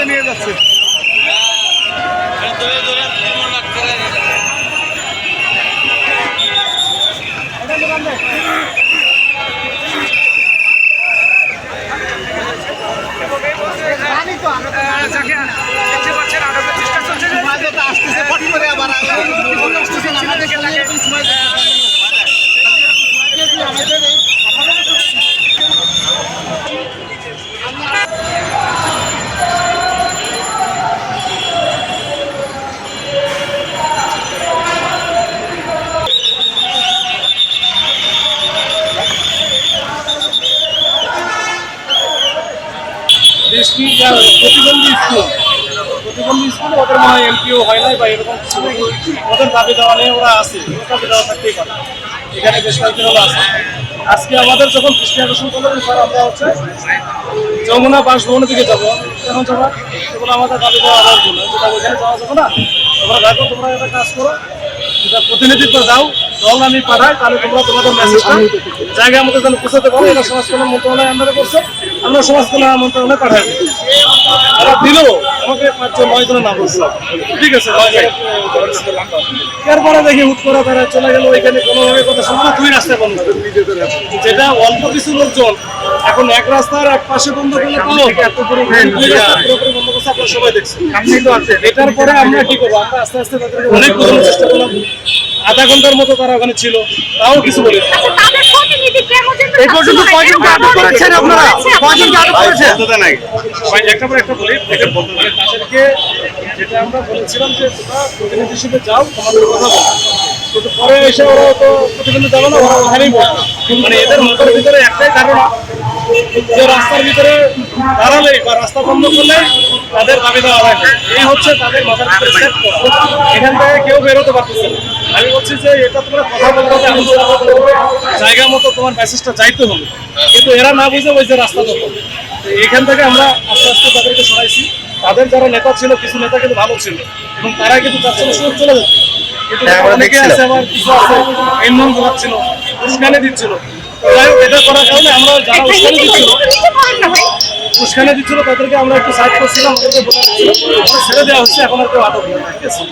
হাতে নিয়ে যাচ্ছে। আসতেছে ফট করে আবার প্রতিবন্ধী স্কুল ওদের মনে হয় এমপিও হয় নাই বা এরকম কিছু ওদের দাবি দেওয়া নিয়ে ওরা আছে, দাবি দেওয়া থাকতেই পারে। এখানে বেশ কয়েকদিন ওরা আছে। আজকে আমাদের যখন দৃষ্টি আকর্ষণ করলো স্যার আমরা হচ্ছে যমুনা বাসভবনের দিকে যাবো, এখন যাবো এগুলো আমাদের দাবি দেওয়া আবার বলে যেটা ওইখানে যাওয়া যাবো না, তোমরা দেখো তোমরা একটা কাজ করো, যেটা প্রতিনিধিত্ব যাও দল আমি পাঠাই, তাহলে তোমরা তোমাদের মেসেজটা জায়গার মধ্যে যেন পৌঁছাতে পারো। এটা সমাজ কল্যাণ মন্ত্রণালয় আন্ডারে করছে, আমরা সমাজ কল্যাণ মন্ত্রণালয়ে পাঠাই ওরা দিল আমাকে 5-9 জনের নাম বলছিল, ঠিক আছে। এরপরে দেখি হুট করে তারা চলে গেল ওইখানে কোনোভাবে কথা শুনবো না, 2 রাস্তায় বন্ধ, যেটা অল্প কিছু লোকজন এখন এক রাস্তার এক পাশে বন্ধ করলে পুরোপুরি বন্ধ করছে, আপনারা সবাই দেখছেন। এটার পরে আমরা কি করবো, আমরা আস্তে আস্তে তাদেরকে অনেক বোঝানোর চেষ্টা করলাম, আধা ঘন্টার মতো তারা ওখানে ছিল, তাও কিছু বলি এই পর্যন্ত কয়জনকে আটক করেছেন আপনারা? কয়জনকে আটক করেছেন? একটা পর একটা বলি, তাদেরকে যেটা আমরা বলেছিলাম যে তোমরা প্রতিনিধি হিসেবে যাও, তোমাদের কথা বলো, কিন্তু পরে এসে ওরা তো প্রতিবন্ধী যাবে না, ওরা ওখানেই বলবে। মানে এদের মাথার ভিতরে একটাই ধারণা যে রাস্তার ভিতরে দাঁড়ালেই বা রাস্তা বন্ধ করলে তাদের দাবি দেওয়া হয়, এই হচ্ছে তাদের মাথার ভিতরে সেট করা। এখান থেকে কেউ বেরোতে পারতেছে না। আমি বলছি যে এটা তোমরা কথা বলতে হবে, আলোচনা করতে হবে, জায়গা মতো তোমার মেসেজটা যাইতে হবে, কিন্তু এরা না বুঝে ওই যে রাস্তা দখল। এখান থেকে আমরা আস্তে আস্তে তাদেরকে সরাইছি। তাদের যারা নেতা ছিল, কিছু নেতা কিন্তু ভালো ছিল এবং তারা কিন্তু চাচ্ছিল চলে যেত, কিন্তু অনেকে আছে আবার কিছু আছে ইন্ধন জ্বালাচ্ছিল, উস্কানি দিচ্ছিল। এটা করার কারণে আমরা যারা উস্কানি দিচ্ছিল তাদেরকে আমরা একটু সাইড করছিলাম, ওদেরকে বোঝা ছেড়ে দেওয়া হচ্ছে, এখন আর কেউ আটক নেই। ঠিক আছে।